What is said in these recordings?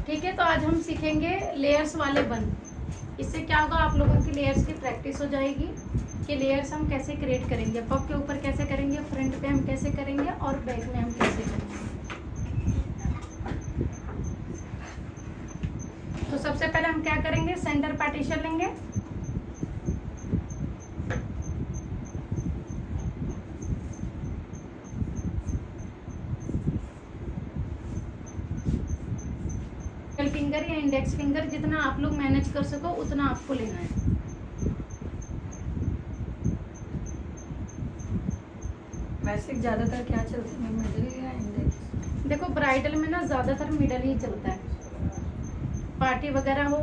ठीक है, तो आज हम सीखेंगे लेयर्स वाले बंद। इससे क्या होगा, आप लोगों की लेयर्स की प्रैक्टिस हो जाएगी कि लेयर्स हम कैसे क्रिएट करेंगे, पफ के ऊपर कैसे करेंगे, फ्रंट पे हम कैसे करेंगे और बैक में हम कैसे करेंगे। तो सबसे पहले हम क्या करेंगे, सेंटर पार्टीशन लेंगे। फिंगर या इंडेक्स फिंगर जितना आप लोग मैनेज कर सको उतना आपको लेना है। वैसे ज्यादातर क्या चलता है, मिडिल या इंडेक्स? देखो ब्राइडल में ना ज्यादातर मिडल ही चलता है। पार्टी वगैरह हो,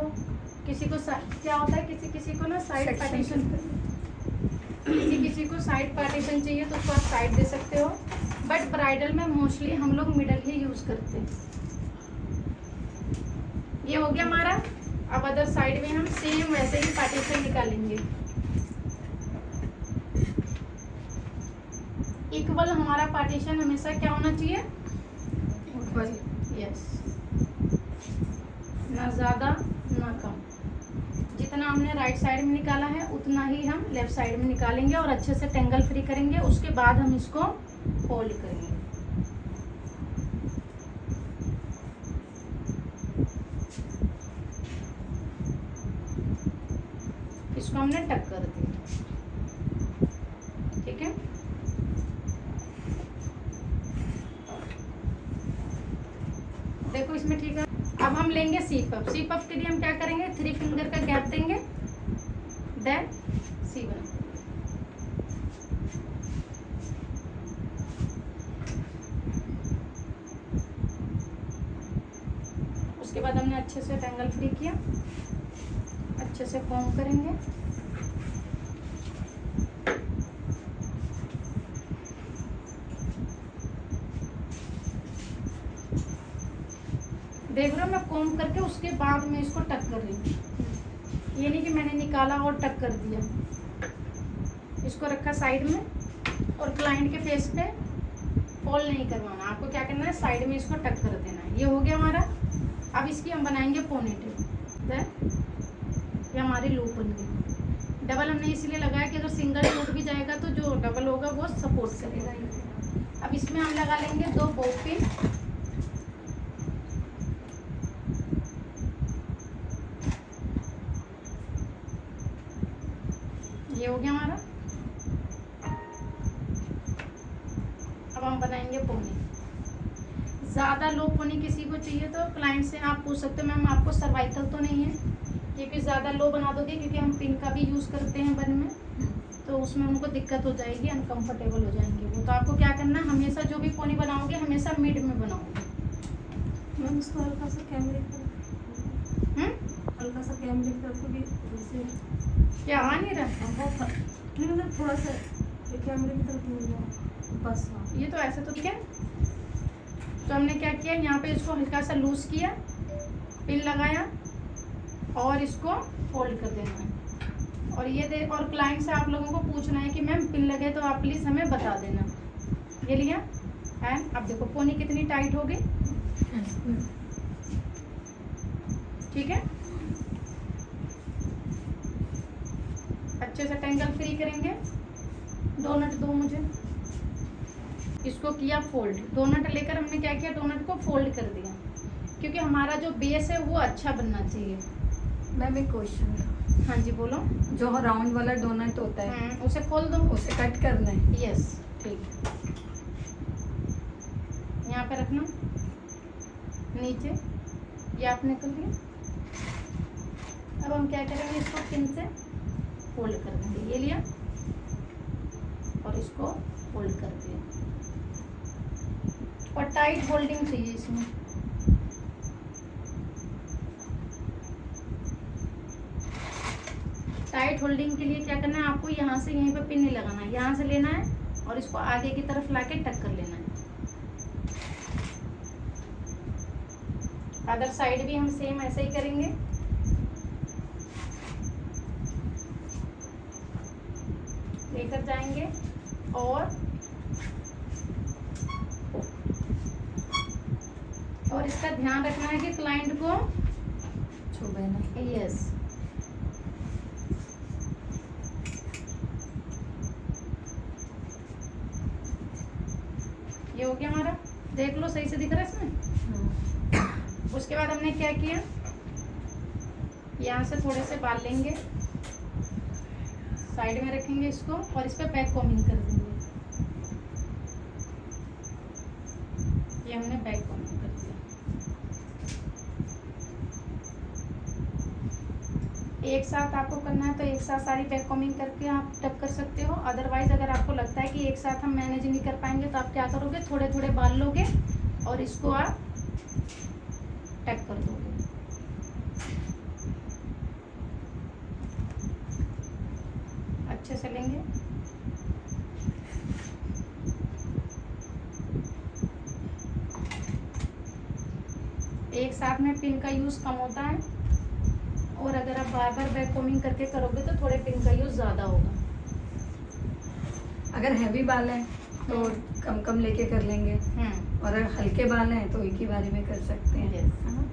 किसी को क्या होता है, किसी किसी को ना साइड पार्टीशन, किसी को साइड पार्टीशन चाहिए तो उसको आप साइड दे सकते हो, बट ब्राइडल में मोस्टली हम लोग मिडल ही यूज करते हैं। ये हो गया हमारा। अब अदर साइड में हम सेम वैसे ही पार्टीशन निकालेंगे। इक्वल हमारा पार्टीशन हमेशा क्या होना चाहिए, यस, ना ज्यादा ना कम। जितना हमने राइट साइड में निकाला है उतना ही हम लेफ्ट साइड में निकालेंगे और अच्छे से टेंगल फ्री करेंगे। उसके बाद हम इसको फोल्ड करेंगे। इसको हमने टक कर दिया, ठीक है। देखो इसमें ठीक है। अब हम लेंगे सी पफ। सी पफ के लिए हम क्या करेंगे, 3 फिंगर का गैप देंगे, देन सी बना। उसके बाद हमने अच्छे से टेंगल फ्री किया, अच्छे से कॉम्ब करेंगे। देख रहे हो, मैं कॉम्ब करके उसके बाद में इसको टक कर रही हूँ। ये नहीं कि मैंने निकाला और टक कर दिया। इसको रखा साइड में और क्लाइंट के फेस पे फोल्ड नहीं करवाना, आपको क्या करना है, साइड में इसको टक कर देना है। ये हो गया हमारा। अब इसकी हम बनाएंगे पोनीटेल। ये हमारी लूप बन गई। डबल हमने इसलिए लगाया कि अगर सिंगल टूट भी जाएगा तो जो डबल होगा वो सपोर्ट करेगा। अब इसमें हम लगा लेंगे 2 बॉब पिन। ये हो गया हमारा। अब हम बनाएंगे पोनी। ज्यादा लो पोनी किसी को चाहिए तो क्लाइंट से आप पूछ सकते हो, मैम आपको सर्वाइकल तो नहीं है, क्योंकि ज्यादा लो बना दोगे, क्योंकि हम पिन का भी यूज करते हैं बन में, तो उसमें उनको दिक्कत हो जाएगी, अनकंफर्टेबल हो जाएंगे वो। तो आपको क्या करना है, हमेशा जो भी पोनी बनाओगे हमेशा मिड में बनाओगे। मैम उसको हल्का सा कैमरे हल्का सा कैमरे तरफ भी जैसे क्या आ नहीं रहा, नहीं मतलब थोड़ा सा कैमरे की तरफ मिल जाए बस। हाँ, ये तो ऐसे तो ठीक है। तो हमने क्या किया, यहाँ पे इसको हल्का सा लूज किया, पिन लगाया और इसको फोल्ड कर देना है। और ये दे, और क्लाइंट से आप लोगों को पूछना है कि मैम पिन लगे तो आप प्लीज हमें बता देना। ये लिया एंड अब देखो पोनी कितनी टाइट हो गई, ठीक है। अच्छे से टेंगल फ्री करेंगे। 2 नट दो मुझे। इसको किया फोल्ड, 2 नट लेकर हमने क्या किया, 2 नट को फोल्ड कर दिया, क्योंकि हमारा जो बेस है वो अच्छा बनना चाहिए। मैम एक क्वेश्चन था। हाँ जी बोलो। जो राउंड वाला डोनट होता है उसे खोल दो, उसे कट करना है। यस ठीक। यहाँ पे रखना नीचे, ये आपने कर लिया। अब हम क्या करेंगे, इसको पिन से फोल्ड कर देंगे। ये लिया और इसको फोल्ड कर दिया, और टाइट होल्डिंग चाहिए इसमें। टाइट होल्डिंग के लिए क्या करना है, आपको यहाँ से यहीं पे पिन नहीं लगाना है, यहाँ से लेना है और इसको आगे की तरफ लाके टक कर लेना है। अदर साइड भी हम सेम ऐसे ही करेंगे। लेकर जाएंगे और और इसका ध्यान रखना है कि क्लाइंट को छुपे ना। यस, ये हो गया हमारा। देख लो सही से दिख रहा है इसमें। उसके बाद हमने क्या किया, यहाँ से थोड़े से बाल लेंगे, साइड में रखेंगे इसको और इस पे बैक कॉम्बिंग कर देंगे। ये हमने बैक कॉम्बिंग कर दिया। एक साथ आपको करना है तो एक साथ सारी बैक कॉम्बिंग करके आप टक कर सकते हो। अदरवाइज अगर आपको लगता है कि एक साथ हम मैनेज नहीं कर पाएंगे तो आप क्या करोगे, थोड़े थोड़े बाल लोगे और इसको आप टक कर दोगे। अच्छे से लेंगे। एक साथ में पिन का यूज कम होता है और अगर आप बार बार बैक कॉम्बिंग करके करोगे तो थोड़े पिन का यूज ज्यादा होगा। अगर हैवी बाल है तो कम कम लेके कर लेंगे, और अगर हल्के बाल हैं तो एक ही बारी में कर सकते हैं। Yes. है ना?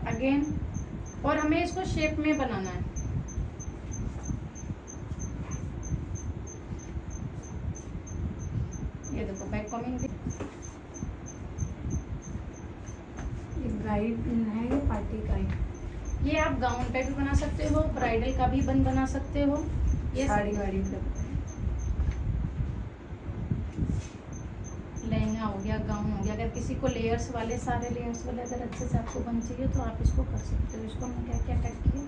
अगेन, और हमें इसको शेप में बनाना है। ये देखो बैक कॉम्बिंग। ये ब्राइड है या पार्टी का है? ये आप गाउन पे भी बना सकते हो, ब्राइडल का भी बना सकते हो। ये साड़ी वाड़ी का। लहंगा हो गया, गाउन हो गया। अगर किसी को लेयर्स वाले, सारे लेयर्स वाले अगर अच्छे से आपको बन चाहिए तो आप इसको कर सकते हो। इसको हमने क्या क्या टैग किया,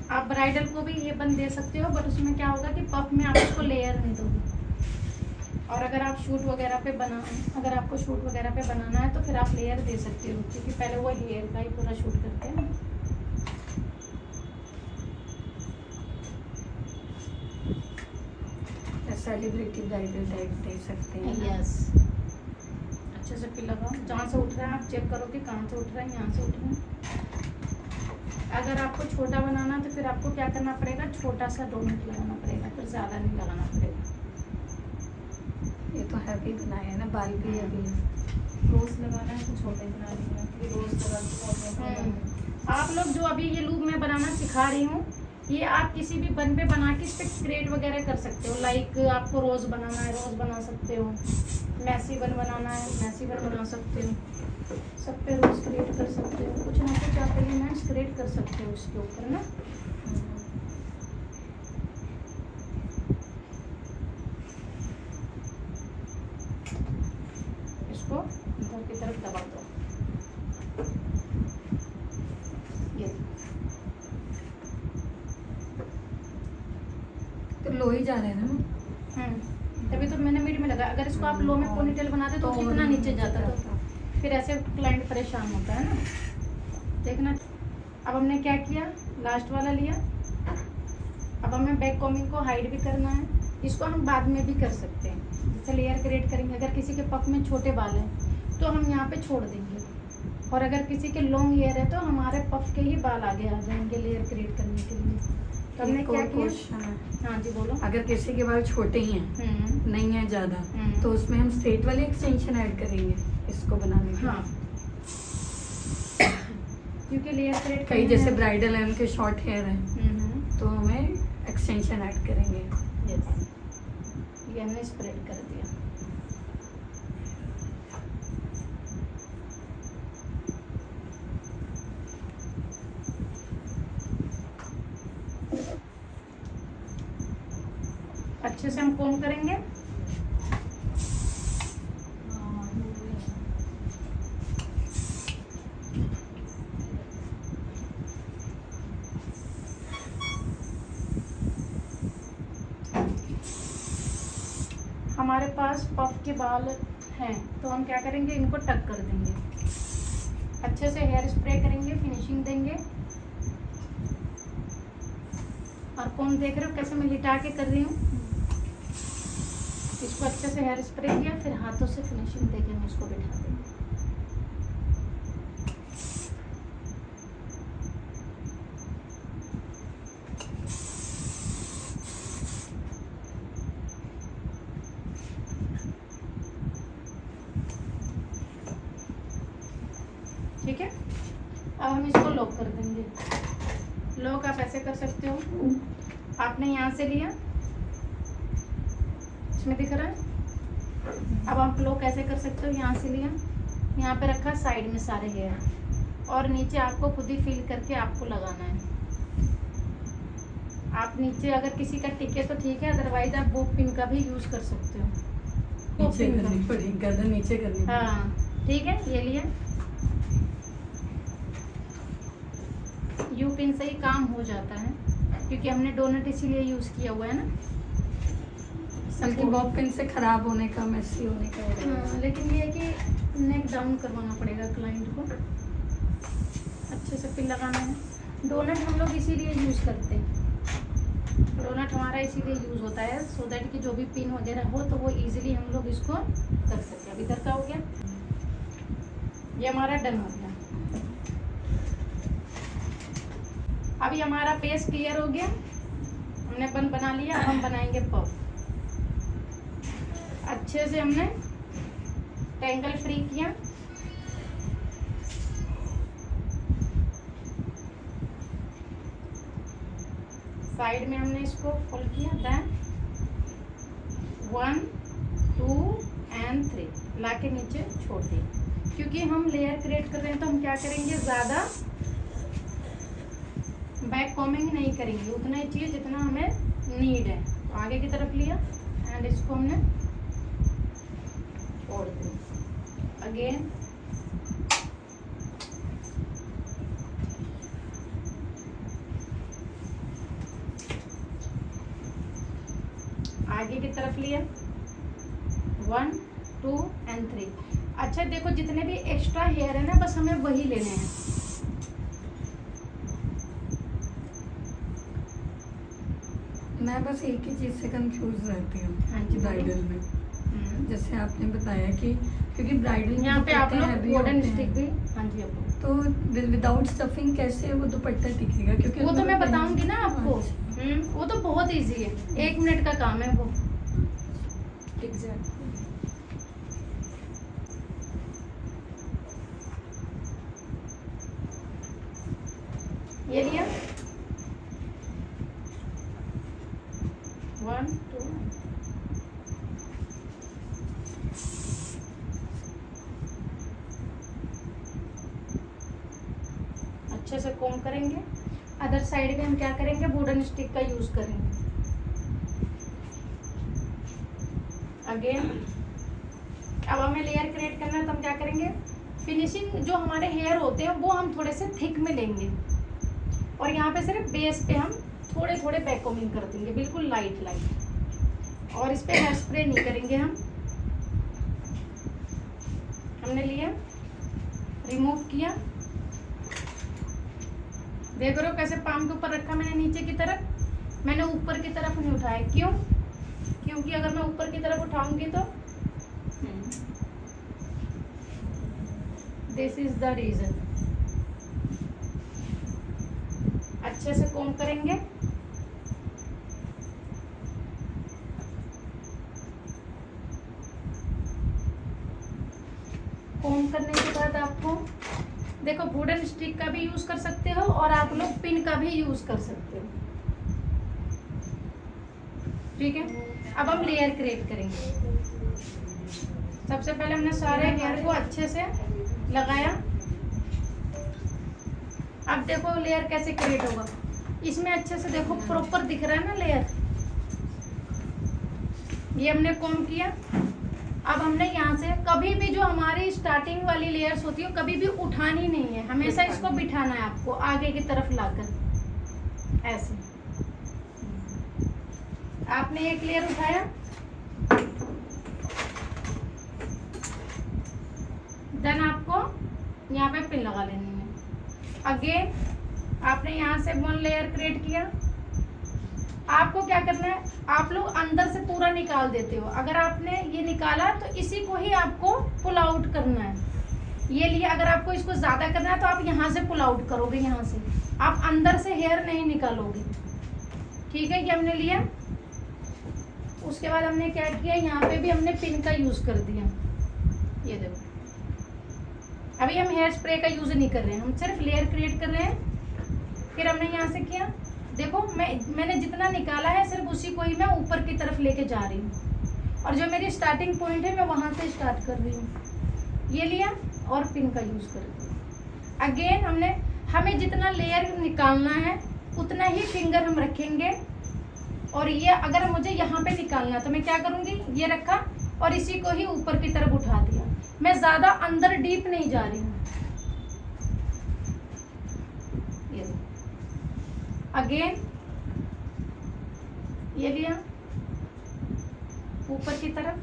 आप ब्राइडल को भी ये बन दे सकते हो, बट उसमें क्या होगा कि पफ में आप उसको लेयर नहीं दोगे। और अगर आप शूट वगैरह पे अगर आपको शूट वगैरह पे बनाना है तो फिर आप लेयर दे सकते हो, क्योंकि पहले वो हेयर का ही पूरा शूट करते हैं ना। सेलिब्रिटी ब्राइडल टाइप दे सकते हैं। यस, अच्छे से पिन लगाओ। जहाँ से उठ रहा है आप चेक करो कि कहाँ से उठ रहा है, यहाँ से उठ रहा है। अगर आपको छोटा बनाना तो फिर आपको क्या करना पड़ेगा, छोटा सा डोमेट लगाना पड़ेगा, फिर ज़्यादा नहीं लगाना पड़ेगा। ये तो हैवी बनाया है ना, बाल भी अभी रोज लगाना है तो छोटे बना लेंगे, फिर रोज लगा के आप लोग जो अभी ये लूप में बनाना सिखा रही हूँ, ये आप किसी भी बन पे बना के इस पे क्रिएट वगैरह कर सकते हो। लाइक आपको रोज बनाना है, रोज बना सकते हो। मैसी बन बनाना है, मैसी बन बना सकते हो। सब पे रोज क्रिएट कर सकते हो। कुछ ना कुछ आप एलिमेंट्स क्रिएट कर सकते हो उसके ऊपर ना। इसको इधर की तरफ दबा दो। ये तो लो ही जा रहे हैं ना। तभी तो मैंने मिड में लगा। अगर इसको आप लो में पोनीटेल बनाते तो कितना नीचे जाता, तो फिर ऐसे क्लाइंट परेशान होता है ना। देखना, अब हमने क्या किया, लास्ट वाला लिया। अब हमें बैक कॉम्बिंग को हाइड भी करना है। इसको हम बाद में भी कर सकते हैं, जैसे लेयर क्रिएट करेंगे। अगर किसी के पफ में छोटे बाल हैं तो हम यहाँ पे छोड़ देंगे, और अगर किसी के लॉन्ग हेयर है तो हमारे पफ के ही बाल आगे आ जाएंगे लेयर क्रिएट करने के लिए। तो हमने क्या किया, हाँ जी बोलो। अगर किसी के बाल छोटे ही हैं, नहीं है ज्यादा, तो उसमें हम स्ट्रेट वाले एक्सटेंशन ऐड करेंगे इसको बनाने के लिए। हाँ, क्योंकि लेयर क्रिएट कई जैसे ब्राइडल है, उनके शॉर्ट हेयर है, तो हमें एक्सटेंशन ऐड करेंगे। यस, ये हमने स्प्रेड कर दिया। अच्छे से हम कोम करेंगे। हमारे पास पफ के बाल हैं तो हम क्या करेंगे, इनको टक कर देंगे। अच्छे से हेयर स्प्रे करेंगे, फिनिशिंग देंगे। और कौन देख रहे हो कैसे मैं लिटा के कर रही हूँ। इसको अच्छे से हेयर स्प्रे किया, फिर हाथों से फिनिशिंग देके हम इसको बिठा देंगे। ठीक है, अब हम इसको लॉक कर देंगे। लॉक आप ऐसे कर सकते हो, आपने यहाँ से लिया, इसमें दिख रहा है। अब आप लॉक ऐसे कर सकते हो, यहाँ से लिया, यहाँ पे रखा साइड में सारे हेयर, और नीचे आपको खुद ही फील करके आपको लगाना है। आप नीचे अगर किसी का टिके तो ठीक है, अदरवाइज आप वो पिन का भी यूज कर सकते हो। वो नीचे पिन का। करनी पड़ेगी, गर्दन नीचे करनी पड़ेगी। हाँ ठीक है, ये लिया। यू पिन से ही काम हो जाता है, क्योंकि हमने डोनट इसीलिए यूज किया हुआ है ना। बल्कि बॉब पिन से खराब होने का, मेसी होने का हो रहा है। हाँ, लेकिन ये है कि नेक डाउन करवाना पड़ेगा क्लाइंट को, अच्छे से पिन लगाना है। डोनट हम लोग इसीलिए यूज करते हैं, डोनट हमारा इसीलिए यूज होता है, सो दैट कि जो भी पिन वगैरह हो तो वो इजीली हम लोग इसको कर सकें। अब इधर का हो गया, ये हमारा डन हो गया। अभी हमारा फेस क्लियर हो गया, हमने बन बना लिया। अब हम बनाएंगे पफ। अच्छे से हमने टेंगल फ्री किया, साइड में हमने इसको फोल्ड किया, देन 1 2 and 3 लाके नीचे छोड़ दी। क्योंकि हम लेयर क्रिएट कर रहे हैं तो हम क्या करेंगे, ज़्यादा बैक कॉमिंग नहीं करेंगे, उतना ही चाहिए जितना हमें नीड है। तो आगे की तरफ लिया एंड इसको हमने छोड़ दिया। अगेन आगे की तरफ लिया, 1 2 and 3। अच्छा देखो, जितने भी एक्स्ट्रा हेयर है ना, बस हमें वही लेने हैं। मैं बस एक ही चीज़ से कंफ्यूज रहती हूँ हाँ जी, ब्राइडल में। जैसे आपने बताया कि क्योंकि ब्राइडल यहाँ पे आप लोग गोल्डन स्टिक भी, भी, हाँ जी आपको, तो विदाउट स्टफिंग कैसे वो दुपट्टा टिकेगा? क्योंकि वो तो उसमें मैं तो बताऊंगी ना आपको। अच्छा। वो तो बहुत इजी है, 1 मिनट का काम है वो। एग्जैक्ट ये लिया, 1 2 अच्छे से कोम करेंगे। अदर साइड में हम क्या करेंगे, वुडन स्टिक का यूज करेंगे। अगेन अब हमें लेयर क्रिएट करना है तो हम क्या करेंगे, फिनिशिंग जो हमारे हेयर होते हैं वो हम थोड़े से थिक में लेंगे, और यहाँ पे सिर्फ बेस पे हम थोड़े थोड़े बैक कॉमिंग कर देंगे, बिल्कुल लाइट लाइट। और इस पे हेयर स्प्रे नहीं करेंगे हम। हमने लिया, रिमूव किया, देख रहे हो कैसे पाम के ऊपर रखा मैंने नीचे की तरफ, मैंने ऊपर की तरफ नहीं उठाया। क्यों? क्योंकि अगर मैं ऊपर की तरफ उठाऊंगी तो दिस इज द रीजन। अच्छे से कोम करेंगे। कोम करने के बाद आपको देखो, वुडन स्टिक का भी यूज कर सकते हो और आप लोग पिन का भी यूज कर सकते हो। ठीक है, अब हम लेयर क्रिएट करेंगे। सबसे पहले हमने सारे हेयर को अच्छे से लगाया। अब देखो लेयर कैसे क्रिएट होगा, इसमें अच्छे से देखो प्रॉपर दिख रहा है ना लेयर। ये हमने कॉम्ब किया। अब हमने यहाँ से कभी भी जो हमारी स्टार्टिंग वाली लेयर्स होती है कभी भी उठानी नहीं है, हमेशा इसको बिठाना है आपको आगे की तरफ लाकर। ऐसे आपने एक लेयर उठाया, देन आपको यहाँ पे पिन लगा लेनी है। अगेन आपने यहाँ से 1 लेयर क्रिएट किया। आपको क्या करना है, आप लोग अंदर से पूरा निकाल देते हो। अगर आपने ये निकाला तो इसी को ही आपको पुल आउट करना है। ये लिए अगर आपको इसको ज़्यादा करना है तो आप यहाँ से पुल आउट करोगे, यहाँ से आप अंदर से हेयर नहीं निकालोगे। ठीक है, ये हमने लिया। उसके बाद हमने क्या किया, यहाँ पे भी हमने पिन का यूज़ कर दिया। ये देखो, अभी हम हेयर स्प्रे का यूज़ नहीं कर रहे हैं, हम सिर्फ लेयर क्रिएट कर रहे हैं। फिर हमने यहाँ से किया, देखो मैंने जितना निकाला है सिर्फ उसी को ही मैं ऊपर की तरफ लेके जा रही हूँ, और जो मेरी स्टार्टिंग पॉइंट है मैं वहाँ से स्टार्ट कर रही हूँ। ये लिया और पिन का यूज़ कर दिया। अगेन हमें जितना लेयर निकालना है उतना ही फिंगर हम रखेंगे। और ये अगर मुझे यहाँ पे निकालना तो मैं क्या करूँगी, ये रखा और इसी को ही ऊपर की तरफ उठा दिया। मैं ज़्यादा अंदर डीप नहीं जा रही हूँ। ये अगेन ये लिया ऊपर की तरफ,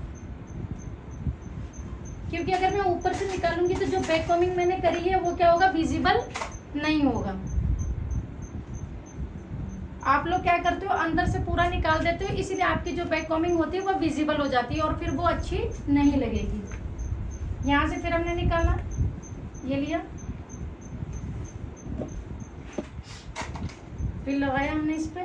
क्योंकि अगर मैं ऊपर से निकालूंगी तो जो बैक कॉमिंग मैंने करी है वो क्या होगा, विजिबल नहीं होगा। आप लोग क्या करते हो, अंदर से पूरा निकाल देते हो, इसीलिए आपकी जो बैक कॉमिंग होती है वो विजिबल हो जाती है और फिर वो अच्छी नहीं लगेगी। यहाँ से फिर हमने निकाला, ये लिया, फिर लगाया हमने इस पे।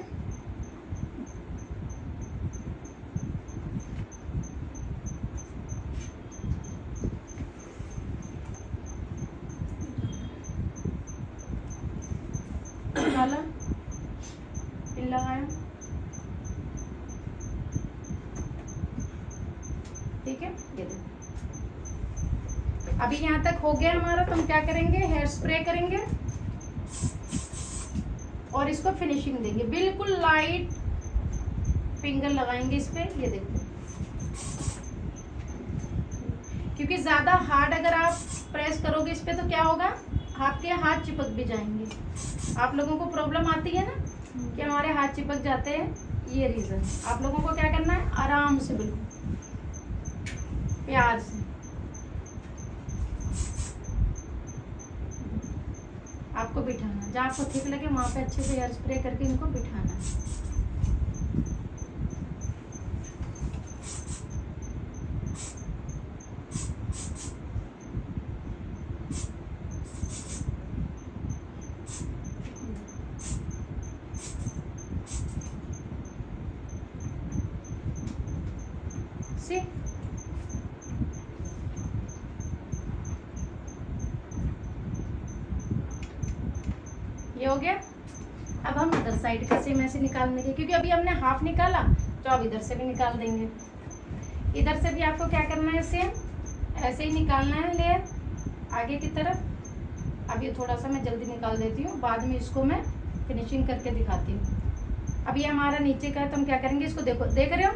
निकाला, फिर लगाया। ठीक है, ये देखो अभी यहाँ तक हो गया हमारा। तो हम क्या करेंगे, हेयर स्प्रे करेंगे और इसको फिनिशिंग देंगे। बिल्कुल लाइट फिंगर लगाएंगे इस पे, ये देखो, क्योंकि ज्यादा हार्ड अगर आप प्रेस करोगे इस पे तो क्या होगा, आपके हाथ चिपक भी जाएंगे। आप लोगों को प्रॉब्लम आती है ना कि हमारे हाथ चिपक जाते हैं, ये रीजन। आप लोगों को क्या करना है, आराम से बिल्कुल प्यार से आपको बिठाना, जहाँ आपको ठीक लगे वहां पे अच्छे से हेयर स्प्रे करके इनको बिठाना है। See? ये हो गया। अब हम इधर साइड का सेम ऐसे निकाल देंगे, क्योंकि अभी हमने हाफ निकाला तो अब इधर से भी निकाल देंगे। इधर से भी आपको क्या करना है, सेम ऐसे ही निकालना है लेयर आगे की तरफ। अब ये थोड़ा सा मैं जल्दी निकाल देती हूँ, बाद में इसको मैं फिनिशिंग करके दिखाती हूँ। अब ये हमारा नीचे का है तो हम क्या करेंगे, इसको देखो, देख रहे हो,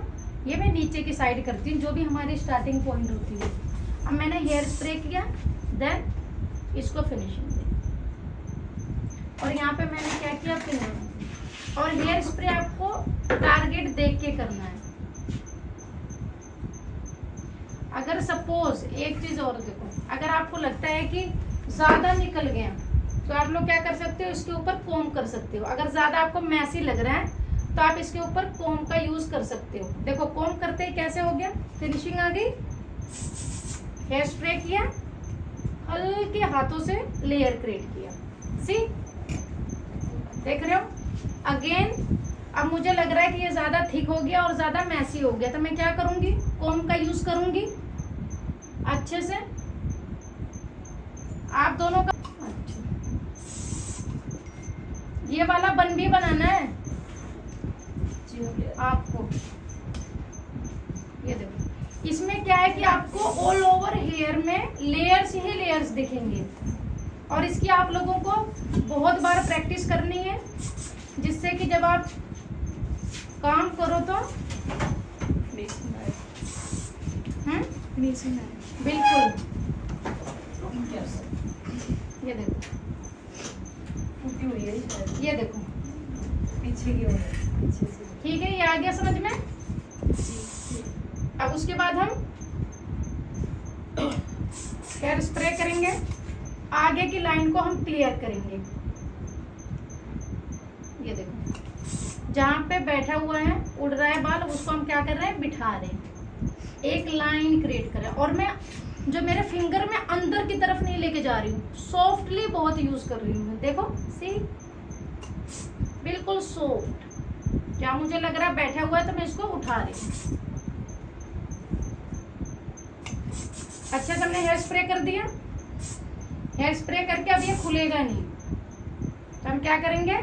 ये मैं नीचे की साइड करती हूँ जो भी हमारी स्टार्टिंग पॉइंट होती है। अब मैंने हेयर स्प्रे किया, देन इसको फिनिशिंग दी, और यहाँ पे मैंने क्या किया, पिन। और हेयर स्प्रे आपको टारगेट देख के करना है। अगर सपोज एक चीज और देखो, अगर आपको लगता है कि ज्यादा निकल गया तो आप लोग क्या कर सकते हो, इसके ऊपर कोम कर सकते हो। अगर ज्यादा आपको मैसी लग रहा है तो आप इसके ऊपर कोम का यूज कर सकते हो। देखो कोम करते ही कैसे हो गया, फिनिशिंग आ गई। हेयर स्प्रे किया, हल्के हाथों से लेयर क्रिएट किया, सी देख रहे हो। अगेन अब मुझे लग रहा है कि ये ज्यादा थिक हो गया और ज्यादा मैसी हो गया, तो मैं क्या करूंगी, कोम का यूज करूंगी अच्छे से। आप दोनों का अच्छा, ये वाला बन भी बनाना है आपको। ये देखो, इसमें क्या है कि आपको ऑल ओवर हेयर में लेयर्स ही लेयर्स दिखेंगे, और इसकी आप लोगों को बहुत बार प्रैक्टिस करनी है, जिससे कि जब आप काम करो तो बिल्कुल। ये देखो, ये देखो पीछे की पीछे से, ठीक है, ये आ गया समझ में। अब उसके बाद हम हेयर स्प्रे करेंगे। आगे की लाइन को हम क्लियर करेंगे। ये देखो जहाँ पे बैठा हुआ है उड़ रहा है बाल, उसको हम क्या कर रहे हैं, बिठा रहे हैं, एक लाइन क्रिएट कर रहे हैं। और मैं जो मेरे फिंगर में अंदर की तरफ नहीं लेके जा रही हूँ, सॉफ्टली बहुत यूज कर रही हूँ मैं। देखो सी, बिल्कुल सॉफ्ट। क्या मुझे लग रहा है बैठा हुआ है तो मैं इसको उठा रही हूँ। अच्छा से हमने हेयर स्प्रे कर दिया। हेयर स्प्रे करके अब ये खुलेगा नहीं, तो हम क्या करेंगे,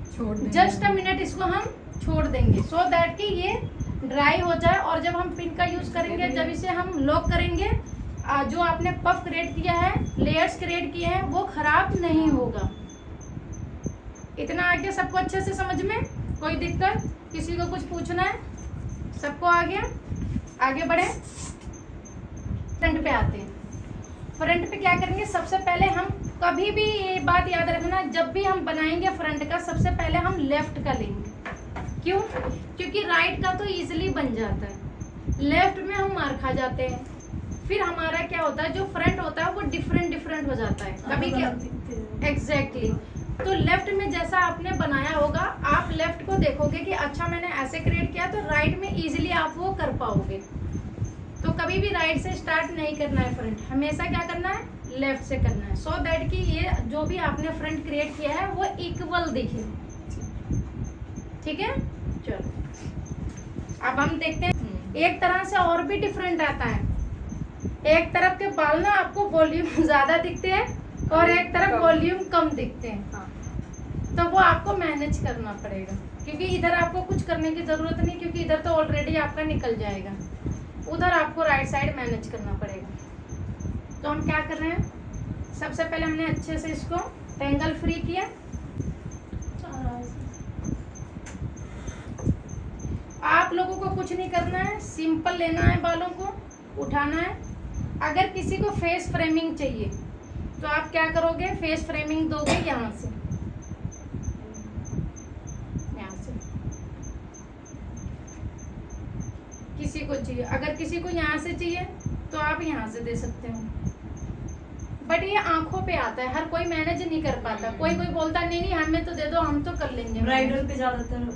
छोड़ देंगे। जस्ट अ मिनट इसको हम छोड़ देंगे, सो दैट कि ये ड्राई हो जाए। और जब हम पिन का यूज करेंगे, जब इसे हम लॉक करेंगे, जो आपने पफ क्रिएट किया है, लेयर्स क्रिएट किए हैं, वो खराब नहीं होगा। इतना आ गया सबको अच्छे से समझ में? कोई दिक्कत, किसी को कुछ पूछना है? सबको आ गया? आगे बढ़े, फ्रंट पे आते हैं। फ्रंट पे क्या करेंगे, सबसे पहले हम कभी भी ये बात याद रखना, जब भी हम बनाएंगे फ्रंट का, सबसे पहले हम लेफ्ट का लेंगे। क्यों? क्योंकि राइट का तो इजीली बन जाता है, लेफ्ट में हम मार खा जाते हैं। फिर हमारा क्या होता है, जो फ्रंट होता है वो डिफरेंट हो जाता है कभी क्या। एग्जैक्टली। तो लेफ्ट में जैसा आपने बनाया होगा, आप लेफ्ट को देखोगे कि अच्छा मैंने ऐसे क्रिएट किया, तो राइट में इजीली आप वो कर पाओगे। तो कभी भी राइट से स्टार्ट नहीं करना है फ्रंट, हमेशा क्या करना है, लेफ्ट से करना है, सो दैट कि ये जो भी आपने फ्रंट क्रिएट किया है वो इक्वल दिखे। ठीक है, चलो अब हम देखते हैं। एक तरह से और भी डिफरेंट आता है, एक तरफ के बाल ना आपको वॉल्यूम ज्यादा दिखते हैं और एक तरफ वॉल्यूम कम दिखते हैं। तो वो आपको मैनेज करना पड़ेगा, क्योंकि इधर आपको कुछ करने की जरूरत नहीं, क्योंकि इधर तो ऑलरेडी आपका निकल जाएगा, उधर आपको राइट साइड मैनेज करना पड़ेगा। तो हम क्या कर रहे हैं, सबसे पहले हमने अच्छे से इसको टेंगल फ्री किया। आप लोगों को कुछ नहीं करना है, सिंपल लेना है, बालों को उठाना है। अगर किसी को फेस फ्रेमिंग चाहिए तो आप क्या करोगे, फेस फ्रेमिंग दोगे यहाँ से, यहाँ से। किसी को चाहिए, अगर किसी को यहाँ से चाहिए तो आप यहाँ से दे सकते हो। बट ये आंखों पे आता है, हर कोई मैनेज नहीं कर पाता। कोई बोलता नहीं हमें तो दे दो, हम तो कर लेंगे। ब्राइडल पे ज्यादातर,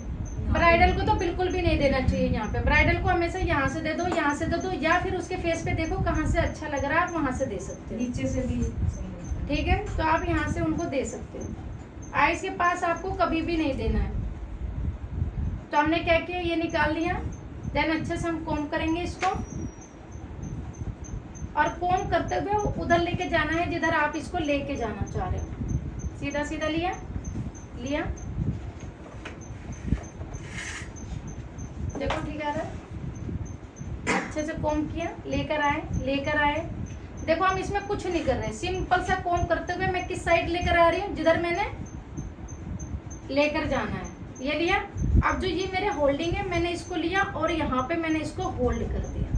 ब्राइडल को तो बिल्कुल भी नहीं देना चाहिए यहाँ पे। ब्राइडल को हमेशा यहाँ से दे दो, यहाँ से दे दो, या फिर उसके फेस पे देखो कहाँ से अच्छा लग रहा है, आप वहां से दे सकते हो। नीचे से भी ठीक है, तो आप यहाँ से उनको दे सकते हो। आइस के पास आपको कभी भी नहीं देना है। तो हमने क्या किया, ये निकाल लिया। देन अच्छे से हम कोम करेंगे इसको, और कोम करते हुए उधर लेके जाना है जिधर आप इसको लेके जाना चाह रहे हो। सीधा सीधा लिया, देखो ठीक आ रहा है। अच्छे से कोम किया, लेकर आए। देखो हम इसमें कुछ नहीं कर रहे हैं, सिंपल सा कोम करते हुए मैं किस साइड लेकर आ रही हूँ, जिधर मैंने लेकर जाना है। ये लिया। अब जो ये मेरे होल्डिंग है, मैंने इसको लिया और यहाँ पे मैंने इसको होल्ड कर दिया।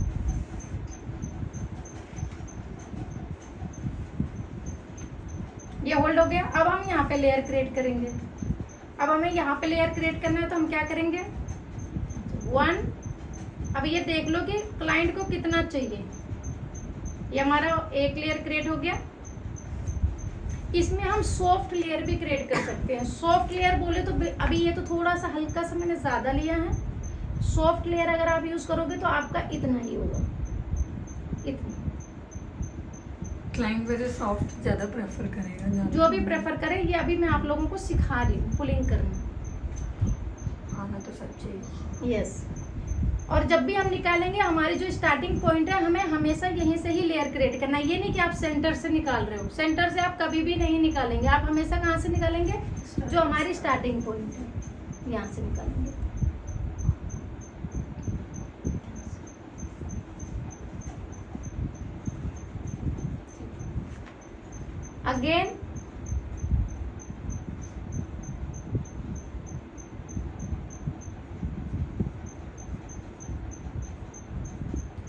ये होल्ड हो गया। अब हम यहाँ पे लेयर क्रिएट करेंगे। अब हमें यहाँ पे लेयर क्रिएट करना है, तो हम क्या करेंगे, 1। अब ये देख लो कि क्लाइंट को कितना चाहिए। ये हमारा एक लेयर क्रिएट हो गया। इसमें हम सॉफ्ट लेयर भी क्रिएट कर सकते हैं। सॉफ्ट लेयर बोले तो अभी ये तो थोड़ा सा हल्का सा मैंने ज्यादा लिया है। सॉफ्ट लेयर अगर आप यूज करोगे तो आपका इतना ही होगा, इतना। क्लाइंट वैसे सॉफ्ट ज़्यादा प्रेफर करेगा, जो भी प्रेफर करे। ये अभी मैं आप लोगों को सिखा रही हूँ पुलिंग करना। हाँ ना, तो सच्ची। यस। और जब भी हम निकालेंगे, हमारी जो स्टार्टिंग पॉइंट है, हमें हमेशा यहीं से ही लेयर क्रिएट करना है। ये नहीं कि आप सेंटर से निकाल रहे हो, सेंटर से आप कभी भी नहीं निकालेंगे। आप हमेशा कहाँ से निकालेंगे, जो हमारी स्टार्टिंग पॉइंट है, यहाँ से निकालेंगे। अगेन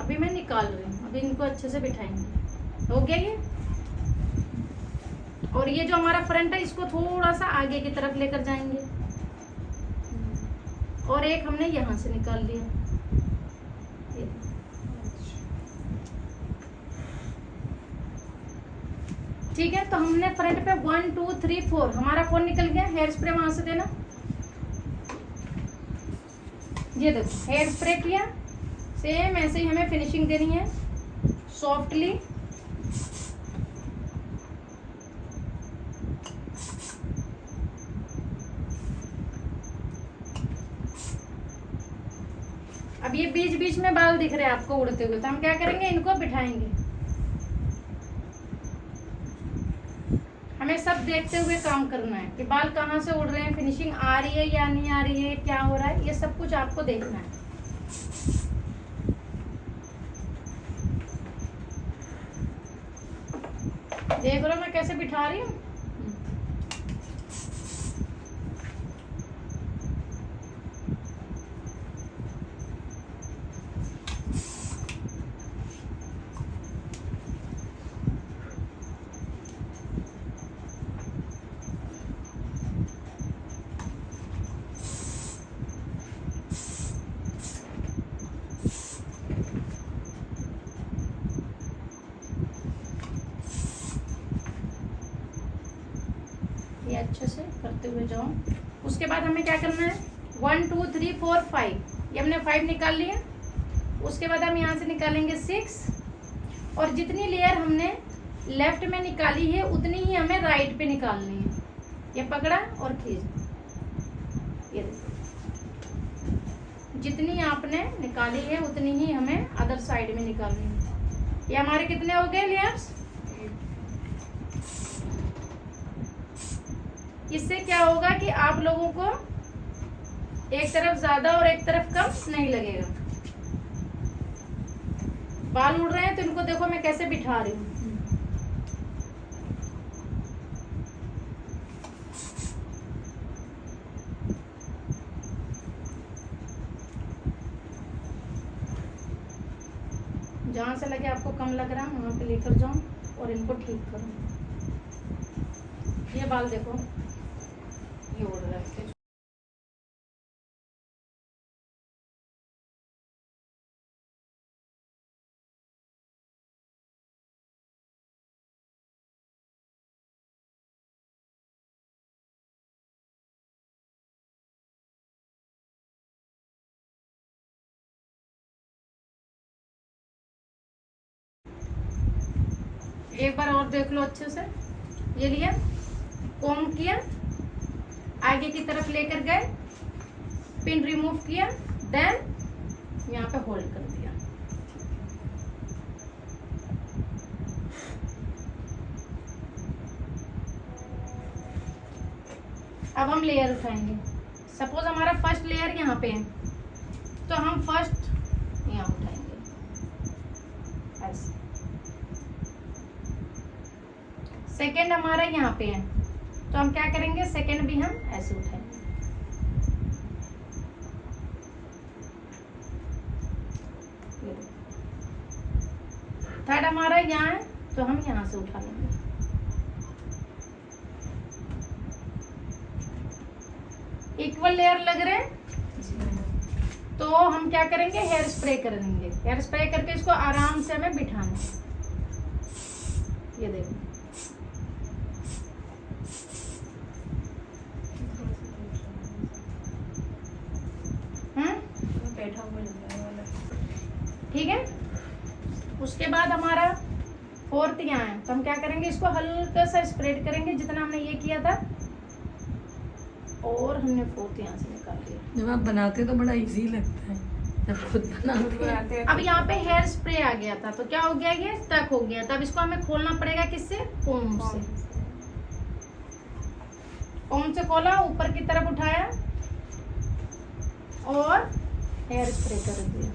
अभी मैं निकाल रही हूँ, अभी इनको अच्छे से बिठाएंगे। हो गया ये। और ये जो हमारा फ्रंट है, इसको थोड़ा सा आगे की तरफ लेकर जाएंगे। और एक हमने यहाँ से निकाल लिया। ठीक है, तो हमने फ्रंट पे 1 2 3 4 हमारा 4 निकल गया। हेयर स्प्रे वहां से देना। ये देखो हेयर स्प्रे किया, सेम ऐसे ही हमें फिनिशिंग देनी है सॉफ्टली। अब ये बीच बीच में बाल दिख रहे हैं आपको उड़ते हुए, तो हम क्या करेंगे, इनको बिठाएंगे। हमें सब देखते हुए काम करना है कि बाल कहाँ से उड़ रहे हैं, फिनिशिंग आ रही है या नहीं आ रही है, क्या हो रहा है, ये सब कुछ आपको देखना है। देख रहे हो मैं कैसे बिठा रही हूँ। ये अच्छे से करते हुए जाओ। उसके बाद हमें क्या करना है, 1 2 3 4 5, ये हमने 5 निकाल लिया। उसके बाद हम यहाँ से निकालेंगे 6, और जितनी लेयर हमने लेफ्ट में निकाली है उतनी ही हमें राइट पे निकालनी है। ये पकड़ा और खींच, ये देखो जितनी आपने निकाली है उतनी ही हमें अदर साइड में निकालनी है। ये हमारे कितने हो गए लेयर्स। इससे क्या होगा कि आप लोगों को एक तरफ ज्यादा और एक तरफ कम नहीं लगेगा। बाल उड़ रहे हैं तो इनको देखो मैं कैसे बिठा रही हूँ। जहां से लगे आपको कम लग रहा है वहां पे लेकर जाओ और इनको ठीक करो। ये बाल देखो ये उड़ रहा है। एक बार और देख लो अच्छे से। ये लिया, कॉम किया, आगे की तरफ लेकर गए, पिन रिमूव किया, देन यहाँ पे होल्ड कर दिया। अब हम लेयर उठाएंगे। सपोज हमारा फर्स्ट लेयर यहाँ पे है, तो हम फर्स्ट यहाँ उठाएंगे ऐसे। सेकेंड हमारा यहाँ पे है, तो हम क्या करेंगे, सेकेंड भी हम ऐसे उठाएंगे। थर्ड हमारा यहाँ है, तो हम यहाँ से उठा लेंगे। इक्वल लेयर लग रहे हैं, तो हम क्या करेंगे, हेयर स्प्रे करेंगे। हेयर स्प्रे करके इसको आराम से हमें बिठाना है। ये देखो बैठा हुआ लग रहा है वाला। ठीक है। उसके बाद हमारा फोर्थ यहाँ है, तो हम क्या करेंगे, इसको हल्का सा स्प्रेड करेंगे जितना हमने ये किया था, और हमने फोर्थ यहाँ से निकाल दिया। जब आप बनाते तो बड़ा इजी लगता है, जब खुद बनाते अब यहाँ पे हेयर स्प्रे आ गया था, तो क्या हो गया, ये स्टक हो गया था। अब इसको हमें खोलना पड़ेगा किससे, कोम से। कोम से खोला, ऊपर की तरफ उठाया और हेयर स्प्रे कर दिया।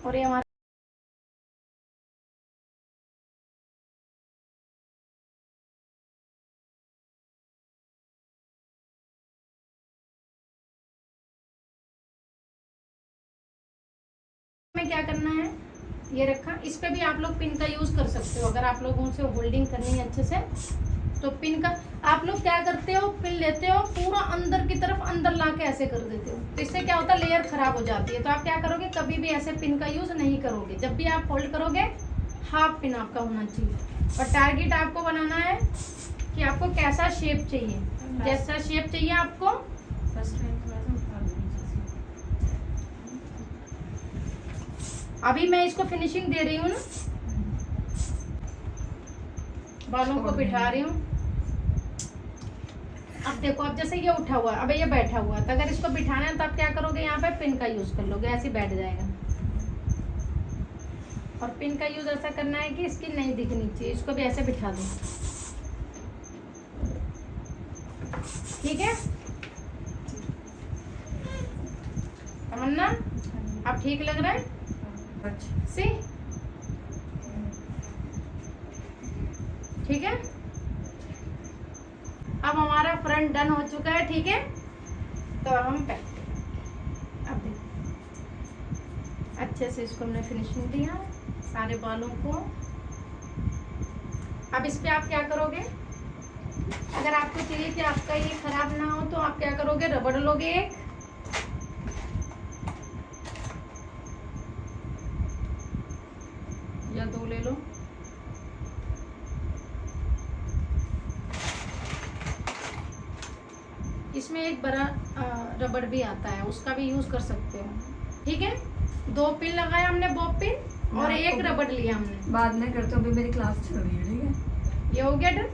और ये हमारा में क्या करना है, ये रखा। इस पे भी आप लोग पिन का यूज कर सकते हो, अगर आप लोगों से होल्डिंग करनी है अच्छे से तो पिन का आप लोग क्या करते हो, पिन लेते हो पूरा अंदर की तरफ अंदर ला के ऐसे कर देते हो, तो इससे क्या होता है लेयर खराब हो जाती है। तो आप क्या करोगे, कभी भी ऐसे पिन का यूज नहीं करोगे। जब भी आप फोल्ड करोगे हाफ पिन आपका होना चाहिए। और टारगेट आपको बनाना है कि आपको कैसा शेप चाहिए, जैसा शेप चाहिए आपको। फर्स्ट टाइम थोड़ा सा उठा दो नीचे से। अभी मैं इसको फिनिशिंग दे रही हूँ ना, बालों को बिठा रही हूँ। अब देखो, अब जैसे ये उठा हुआ है, अब ये बैठा हुआ है, तो अगर इसको बिठाना है तो आप क्या करोगे, यहाँ पे पिन का यूज कर लोगे, ऐसे बैठ जाएगा। और पिन का यूज ऐसा करना है कि इसकी नहीं दिखनी चाहिए, इसको भी ऐसे बिठा दो, ठीक है तमन्ना? अब ठीक लग रहा है? अच्छा सी ठीक है। अब हमारा फ्रंट डन हो चुका है, ठीक है। तो अब हम बैक, अब देखो अच्छे से इसको हमने फिनिशिंग दिया सारे बालों को। अब इस पे आप क्या करोगे, अगर आपको चाहिए कि आपका ये खराब ना हो तो आप क्या करोगे, रबड़ लोगे एक, या दो ले लो, इसमें एक बड़ा रबड़ भी आता है, उसका भी यूज कर सकते हो, ठीक है। 2 पिन लगाया हमने, बॉब पिन, और एक रबड़ लिया हमने। बाद में करते हो, अभी मेरी क्लास चल रही है, ठीक है। ये हो गया डन।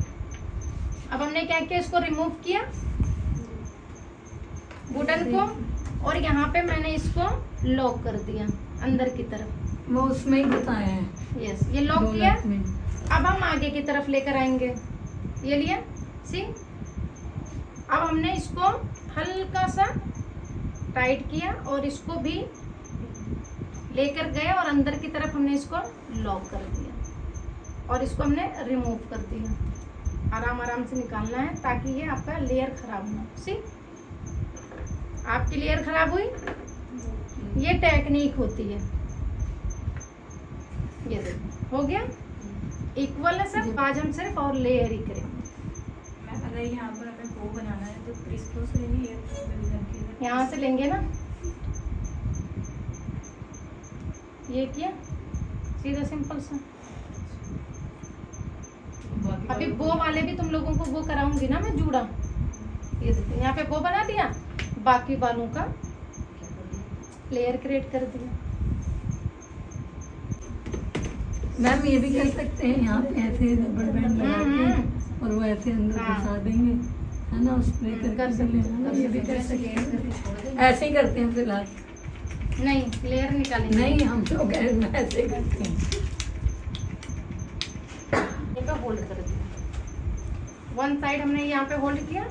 अब हमने क्या किया, इसको रिमूव किया बटन को, और यहाँ पे मैंने इसको लॉक कर दिया अंदर की तरफ। वो उसमें ही बताया है। यस, ये लॉक किया। अब हम आगे की तरफ लेकर आएंगे, ये लिया, सी। अब हमने इसको हल्का सा टाइट किया और इसको भी लेकर गए और अंदर की तरफ हमने इसको लॉक कर दिया और इसको हमने रिमूव कर दिया। आराम आराम से निकालना है ताकि ये आपका लेयर खराब ना हो। सी, आपकी लेयर खराब हुई, ये टेक्निक होती है। ये देखो हो गया इक्वल है सब। आज हम सिर्फ और लेयर ही करेंगे। अगर यहाँ पर हमें वो बनाना है तो क्रिस क्रॉस लेनी है, यहाँ से लेंगे ना, ये किया सीधा सिंपल सा। अभी बो वाले भी तुम लोगों को वो कराऊंगी ना मैं, जूड़ा। ये देखो यहाँ पे बो बना दिया, बाकी बालों का लेयर क्रिएट कर दिया। मैम ये भी कर सकते हैं, यहाँ पे ऐसे रबर बैंड लगा के और वो ऐसे अंदर घुसा देंगे, है ना, स्प्रे कर सकते हैं। ये भी कर सकते हैं। ऐसे ही करते हैं फिलहाल। नहीं, लेयर निकालेंगे। नहीं, हम लोग ऐसे ही करते हैं। ये पे होल्ड कर दिया, वन साइड हमने यहाँ पे होल्ड किया।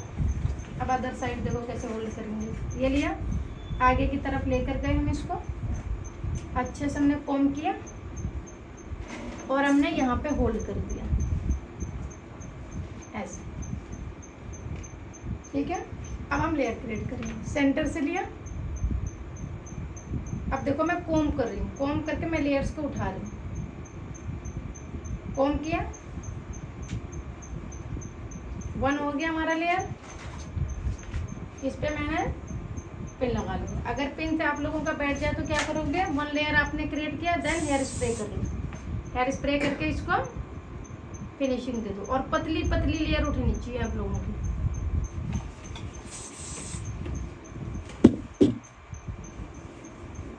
अब अदर साइड देखो कैसे होल्ड करेंगे। ये लिया, आगे की तरफ लेकर गए हम इसको, अच्छे से हमने कोम किया और हमने यहाँ पे होल्ड कर दिया ऐसे, ठीक है। अब हम लेयर क्रिएट करेंगे। सेंटर से लिया, अब देखो मैं कोम कर रही हूँ, कोम करके मैं लेयर्स को उठा रही हूँ। कोम किया, 1 हो गया हमारा लेयर। इस पे मैंने पिन लगा लिया। अगर पिन से आप लोगों का बैठ जाए तो क्या करोगे, 1 लेयर आपने क्रिएट किया, देन हेयर स्प्रे कर लो। हेयर स्प्रे करके इसको फिनिशिंग दे दो। और पतली पतली लेयर उठनी चाहिए आप लोगों की।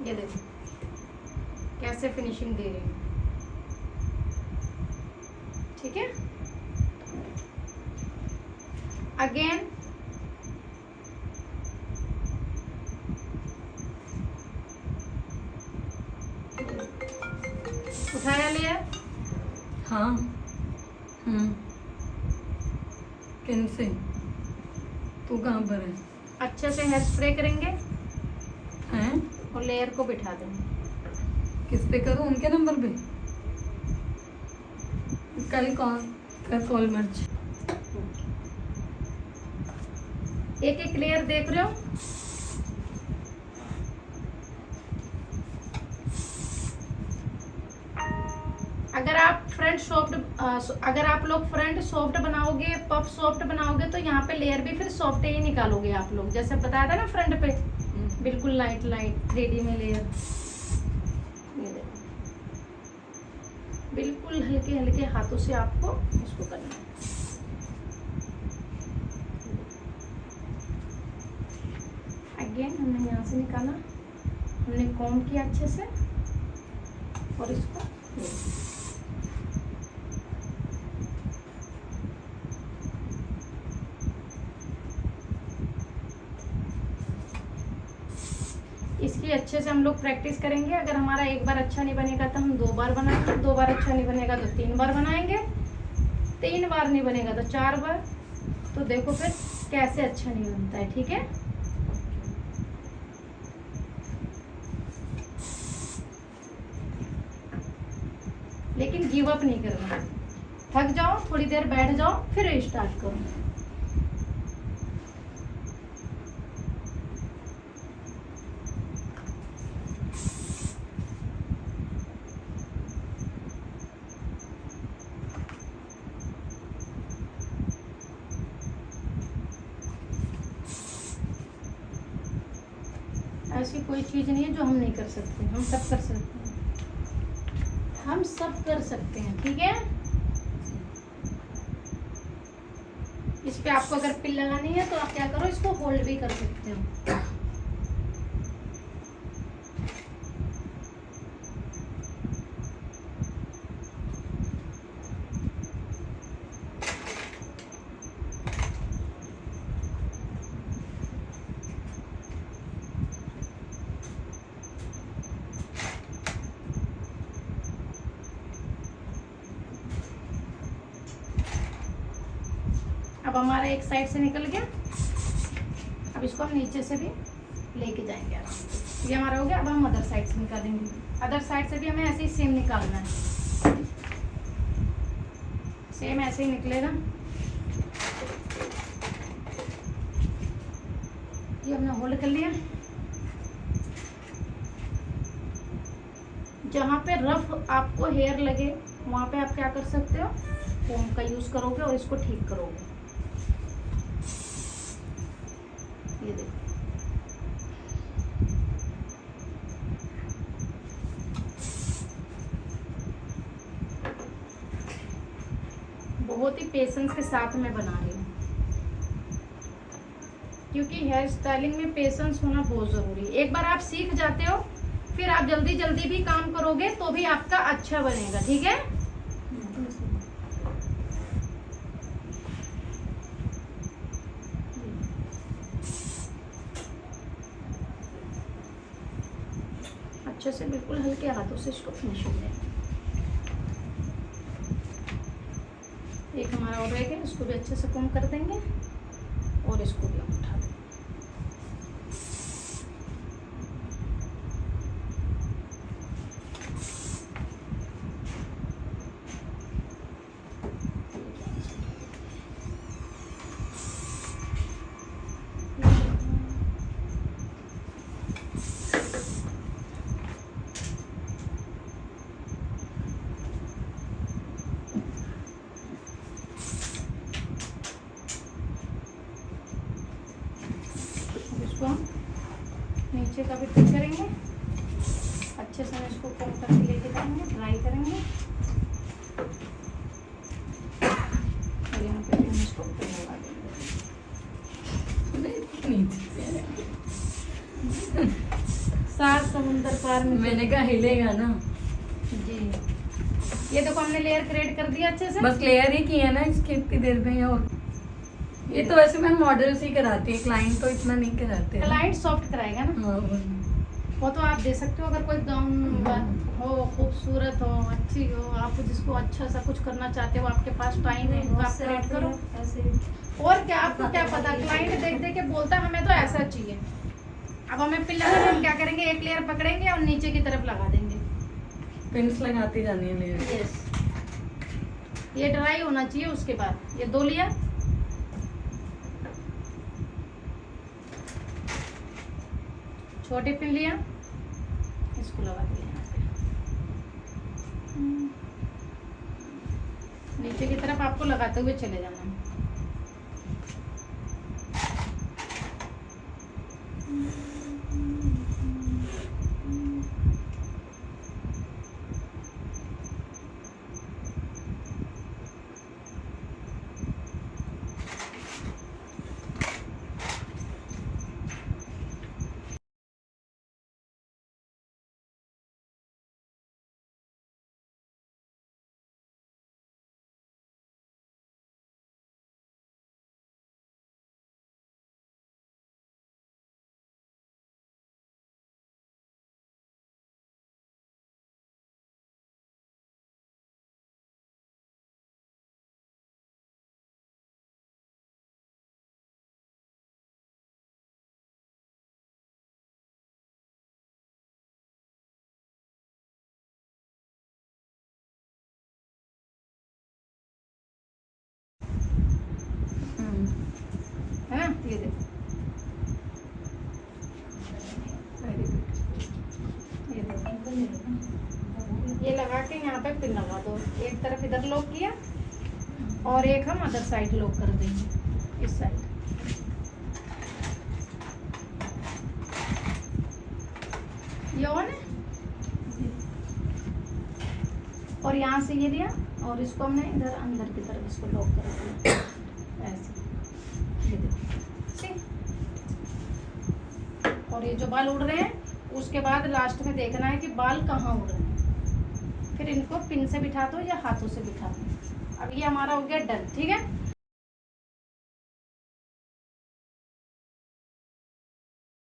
ये देखो कैसे फिनिशिंग दे रही हूँ, ठीक है। अगेन उठाया लेयर, हाँ, किन से? तू कहाँ पर है? अच्छे से हेयर स्प्रे करेंगे हैं? और लेयर को बिठा देंगे। किस पे करूँ, उनके नंबर पे? कल कॉल मर्ज। एक एक लेयर देख रहे हो, अगर आप फ्रंट अगर आप लोग फ्रंट सॉफ्ट बनाओगे, पफ सॉफ्ट बनाओगे, तो यहाँ पे लेयर भी फिर सॉफ्ट ही निकालोगे आप लोग, जैसे बताया था ना फ्रंट पे बिल्कुल लाइट लाइट 3D में लेयर। ये देखो बिल्कुल हल्के हल्के हाथों से आपको इसको करना है। अगेन हमने यहाँ से निकाला, हमने कॉम्ब किया अच्छे से और इसको इसकी अच्छे से हम लोग प्रैक्टिस करेंगे। अगर हमारा एक बार अच्छा नहीं बनेगा तो हम 2 बार बनाएंगे, 2 बार अच्छा नहीं बनेगा तो 3 बार बनाएंगे, 3 बार नहीं बनेगा तो 4 बार। तो देखो फिर कैसे अच्छा नहीं बनता है, ठीक है। लेकिन गिव अप नहीं करना, थक जाओ थोड़ी देर बैठ जाओ फिर स्टार्ट करो। ऐसी कोई चीज नहीं है जो हम नहीं कर सकते, हम सब कर सकते हैं, हम सब कर सकते हैं, ठीक है। इस पे आपको अगर पिन लगानी है तो आप क्या करो, इसको होल्ड भी कर सकते हो। अब हमारा एक साइड से निकल गया, अब इसको हम नीचे से भी लेके जाएंगे आराम से। ये हमारा हो गया। अब हम अदर साइड से निकालेंगे, अदर साइड से भी हमें ऐसे ही सेम निकालना है, सेम ऐसे ही निकलेगा। ये हमने होल्ड कर लिया। जहाँ पे रफ आपको हेयर लगे वहाँ पे आप क्या कर सकते हो, कोम का यूज करोगे और इसको ठीक करोगे। ये देखो बहुत ही पेशेंस के साथ मैं बना रही हूँ, क्योंकि हेयर स्टाइलिंग में पेशेंस होना बहुत जरूरी है। एक बार आप सीख जाते हो फिर आप जल्दी जल्दी भी काम करोगे तो भी आपका अच्छा बनेगा, ठीक है। अच्छे से बिल्कुल हल्के हाथों से इसको फिनिश हो जाए। एक हमारा और रह गया, इसको भी अच्छे से कॉम कर देंगे और इसको भी हम उठा देंगे। इसको हम नीचे का भी फिट करेंगे, अच्छे से हम इसको कम करके लेके जाएंगे, ड्राई करेंगे और यहाँ पे हम इसको फिर लगा देंगे। 7 समुंदर पार में मैंने कहा हिलेगा ना जी। ये देखो हमने लेयर क्रिएट कर दिया अच्छे से, बस लेयर ही किया ना इसकी इतनी देर में। और ये तो वैसे मैं मॉडल से ही कराती है, क्लाइंट तो इतना नहीं कराते हैं। क्लाइंट सॉफ्ट कराएगा ना, हाँ, वो तो आप दे सकते हो। अगर कोई गाउन हो, खूबसूरत हो, अच्छी हो, आप जिसको अच्छा सा कुछ करना चाहते हो, आपके पास टाइम है तो आप क्रिएट करो। और क्या, आपको क्या पता, क्लाइंट देख देख के बोलता है हमें तो ऐसा चाहिए। अब हमें पिन लगाना, हम क्या करेंगे, एक लेयर पकड़ेंगे और नीचे की तरफ लगा देंगे, पिन्स लगाती जानी है लेयर। यस। ये ड्राई होना चाहिए। उसके बाद ये 2 लिया, छोटे पिन लिया, इसको लगा दिया यहाँ पे। नीचे की तरफ आपको लगाते हुए चले जाना है। है ना, ये देखो, ये देखो, ये लगा के यहाँ पे पिन लगा दो। एक तरफ इधर लॉक किया और एक हम अदर साइड लॉक कर देंगे, इस साइड। ये ऑन है और यहाँ से ये दिया और इसको हमने इधर अंदर की तरफ इसको लॉक कर दिया ऐसे, ये देखो, ठीक। और ये जो बाल उड़ रहे हैं उसके बाद लास्ट में देखना है कि बाल कहाँ उड़ रहे हैं, फिर इनको पिन से बिठा दो या हाथों से बिठा दो। अब ये हमारा हो गया डन, ठीक है।